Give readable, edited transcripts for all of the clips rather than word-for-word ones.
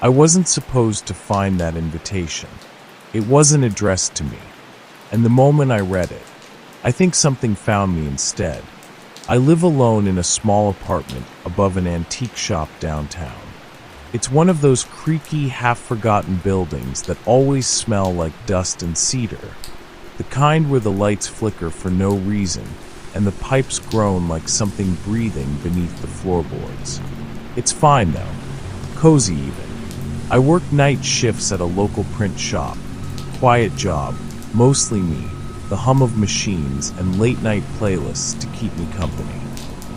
I wasn't supposed to find that invitation. It wasn't addressed to me. And the moment I read it, I think something found me instead. I live alone in a small apartment above an antique shop downtown. It's one of those creaky, half-forgotten buildings that always smell like dust and cedar. The kind where the lights flicker for no reason and the pipes groan like something breathing beneath the floorboards. It's fine though. Cozy even. I work night shifts at a local print shop. Quiet job, mostly me, the hum of machines and late-night playlists to keep me company.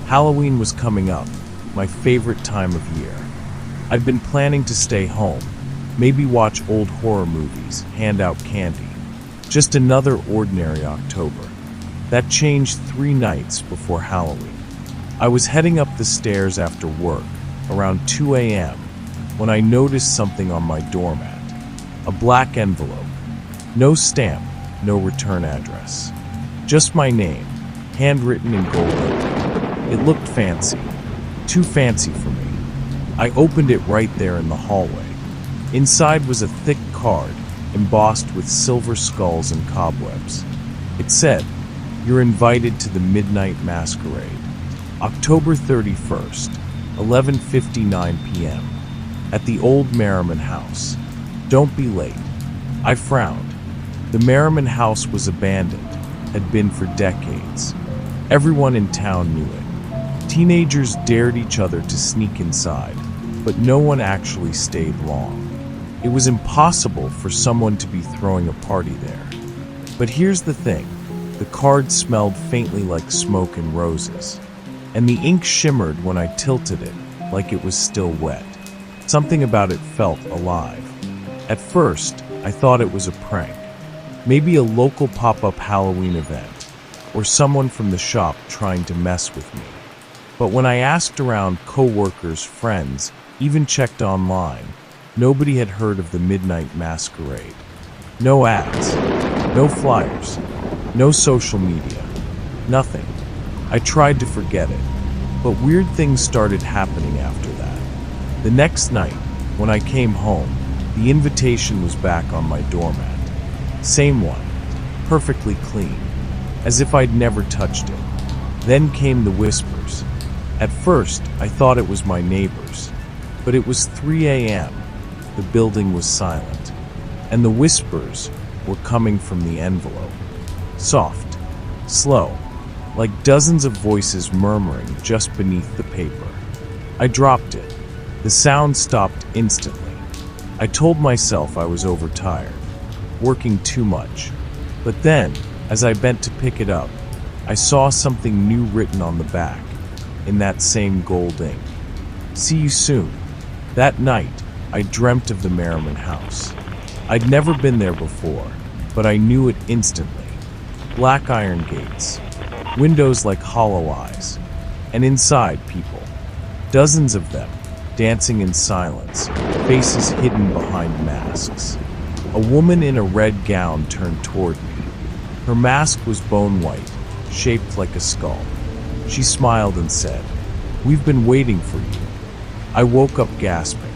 Halloween was coming up, my favorite time of year. I'd been planning to stay home, maybe watch old horror movies, hand out candy. Just another ordinary October. That changed 3 nights before Halloween. I was heading up the stairs after work, around 2 a.m., when I noticed something on my doormat. A black envelope. No stamp, no return address. Just my name, handwritten in gold ink. It looked fancy. Too fancy for me. I opened it right there in the hallway. Inside was a thick card, embossed with silver skulls and cobwebs. It said, "You're invited to the Midnight Masquerade, October 31st, 11:59 p.m., at the old Merriman House. Don't be late." I frowned. The Merriman House was abandoned, had been for decades. Everyone in town knew it. Teenagers dared each other to sneak inside, but no one actually stayed long. It was impossible for someone to be throwing a party there. But here's the thing. The card smelled faintly like smoke and roses, and the ink shimmered when I tilted it, like it was still wet. Something about it felt alive. At first, I thought it was a prank. Maybe a local pop-up Halloween event, or someone from the shop trying to mess with me. But when I asked around co-workers, friends, even checked online, nobody had heard of the Midnight Masquerade. No ads, no flyers, no social media, nothing. I tried to forget it, but weird things started happening after that. The next night, when I came home, the invitation was back on my doormat. Same one, perfectly clean, as if I'd never touched it. Then came the whispers. At first, I thought it was my neighbors, but it was 3 a.m. The building was silent, and the whispers were coming from the envelope. Soft, slow, like dozens of voices murmuring just beneath the paper. I dropped it. The sound stopped instantly. I told myself I was overtired, working too much. But then, as I bent to pick it up, I saw something new written on the back, in that same gold ink. "See you soon." That night, I dreamt of the Merriman House. I'd never been there before, but I knew it instantly. Black iron gates, windows like hollow eyes, and inside people. Dozens of them, dancing in silence, faces hidden behind masks. A woman in a red gown turned toward me. Her mask was bone white, shaped like a skull. She smiled and said, "We've been waiting for you." I woke up gasping.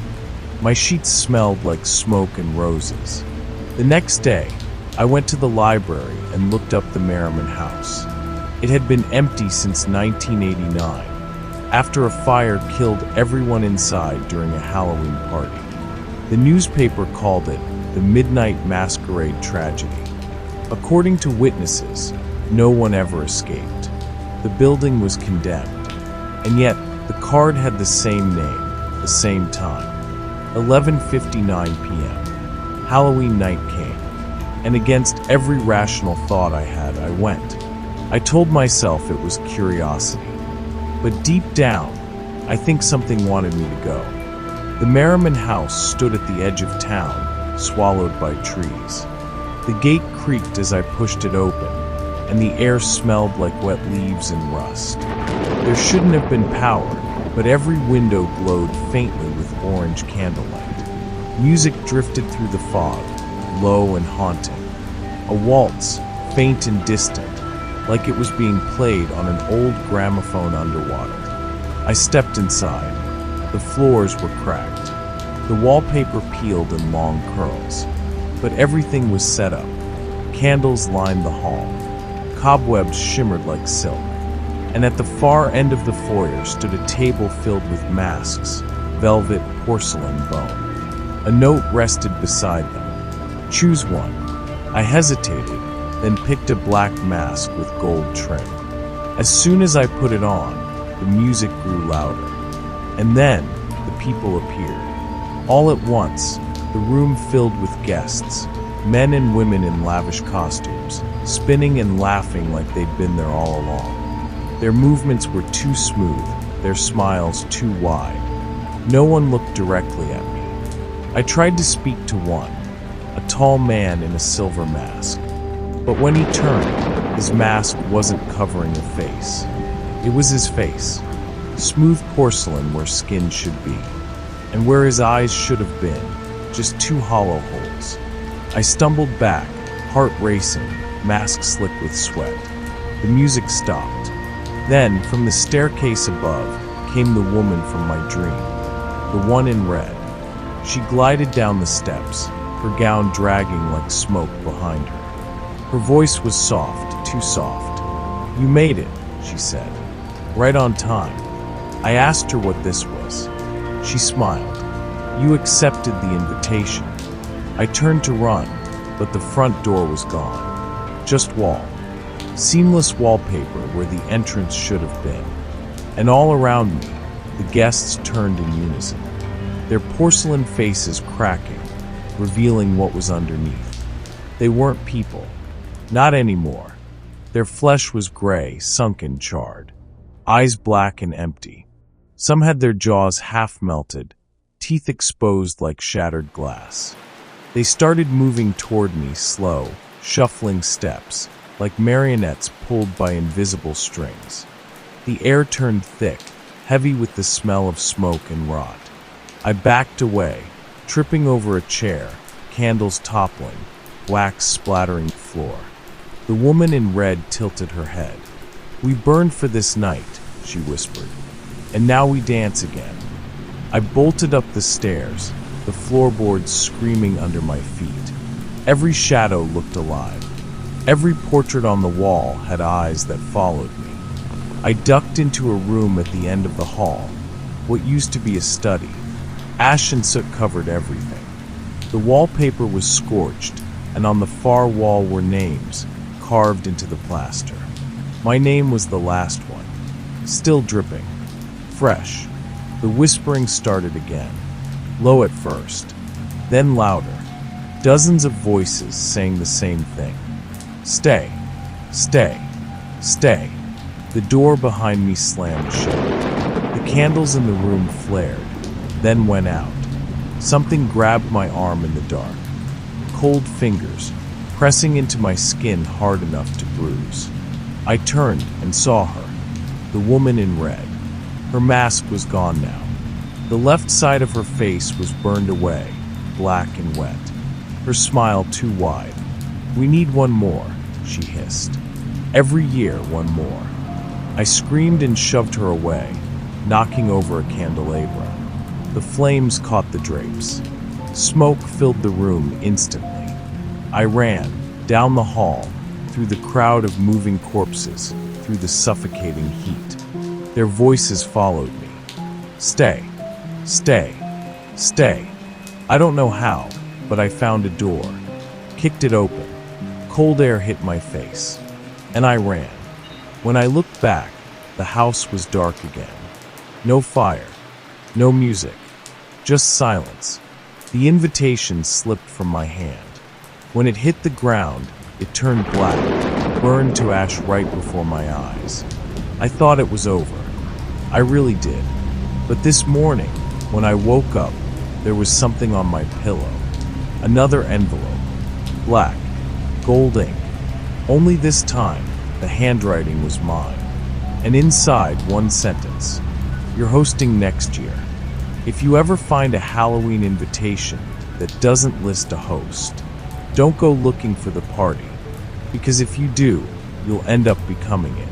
My sheets smelled like smoke and roses. The next day, I went to the library and looked up the Merriman House. It had been empty since 1989, after a fire killed everyone inside during a Halloween party. The newspaper called it the Midnight Masquerade Tragedy. According to witnesses, no one ever escaped. The building was condemned, and yet the card had the same name, the same time. 11:59 p.m. Halloween night came, and against every rational thought I had, I went. I told myself it was curiosity, but deep down, I think something wanted me to go. The Merriman House stood at the edge of town, swallowed by trees. The gate creaked as I pushed it open, and the air smelled like wet leaves and rust. There shouldn't have been power, but every window glowed faintly with orange candlelight. Music drifted through the fog, low and haunting. A waltz, faint and distant, like it was being played on an old gramophone underwater. I stepped inside. The floors were cracked. The wallpaper peeled in long curls, but everything was set up. Candles lined the hall. Cobwebs shimmered like silk. And at the far end of the foyer stood a table filled with masks, velvet, porcelain, bone. A note rested beside them. Choose one. I hesitated, then picked a black mask with gold trim. As soon as I put it on, the music grew louder. And then, the people appeared. All at once, the room filled with guests, men and women in lavish costumes, spinning and laughing like they'd been there all along. Their movements were too smooth, their smiles too wide. No one looked directly at me. I tried to speak to one, a tall man in a silver mask. But when he turned, his mask wasn't covering a face. It was his face, smooth porcelain where skin should be, and where his eyes should have been, just two hollow holes. I stumbled back, heart racing, mask slick with sweat. The music stopped. Then, from the staircase above, came the woman from my dream, the one in red. She glided down the steps, her gown dragging like smoke behind her. Her voice was soft, too soft. "You made it," she said. "Right on time." I asked her what this was. She smiled. "You accepted the invitation." I turned to run, but the front door was gone. Just wall. Seamless wallpaper where the entrance should have been. And all around me, the guests turned in unison, their porcelain faces cracking, revealing what was underneath. They weren't people. Not anymore. Their flesh was gray, sunken, charred. Eyes black and empty. Some had their jaws half melted, teeth exposed like shattered glass. They started moving toward me, slow, shuffling steps, like marionettes pulled by invisible strings. The air turned thick, heavy with the smell of smoke and rot. I backed away, tripping over a chair, candles toppling, wax splattering the floor. The woman in red tilted her head. "We burned for this night," she whispered, "and now we dance again." I bolted up the stairs, the floorboards screaming under my feet. Every shadow looked alive. Every portrait on the wall had eyes that followed me. I ducked into a room at the end of the hall, what used to be a study. Ash and soot covered everything. The wallpaper was scorched, and on the far wall were names, carved into the plaster. My name was the last one, still dripping, fresh. The whispering started again, low at first, then louder. Dozens of voices saying the same thing. "Stay, stay, stay." The door behind me slammed shut. The candles in the room flared, then went out. Something grabbed my arm in the dark. Cold fingers, pressing into my skin hard enough to bruise. I turned and saw her, the woman in red. Her mask was gone now. The left side of her face was burned away, black and wet. Her smile too wide. "We need one more," she hissed. "Every year, one more." I screamed and shoved her away, knocking over a candelabra. The flames caught the drapes. Smoke filled the room instantly. I ran, down the hall, through the crowd of moving corpses, through the suffocating heat. Their voices followed me. "Stay, stay, stay." I don't know how, but I found a door, kicked it open. Cold air hit my face, and I ran. When I looked back, the house was dark again. No fire, no music, just silence. The invitation slipped from my hand. When it hit the ground, it turned black, burned to ash right before my eyes. I thought it was over. I really did. But this morning, when I woke up, there was something on my pillow. Another envelope. Black, gold ink. Only this time, the handwriting was mine. And inside, one sentence. "You're hosting next year. If you ever find a Halloween invitation that doesn't list a host, don't go looking for the party, because if you do, you'll end up becoming it."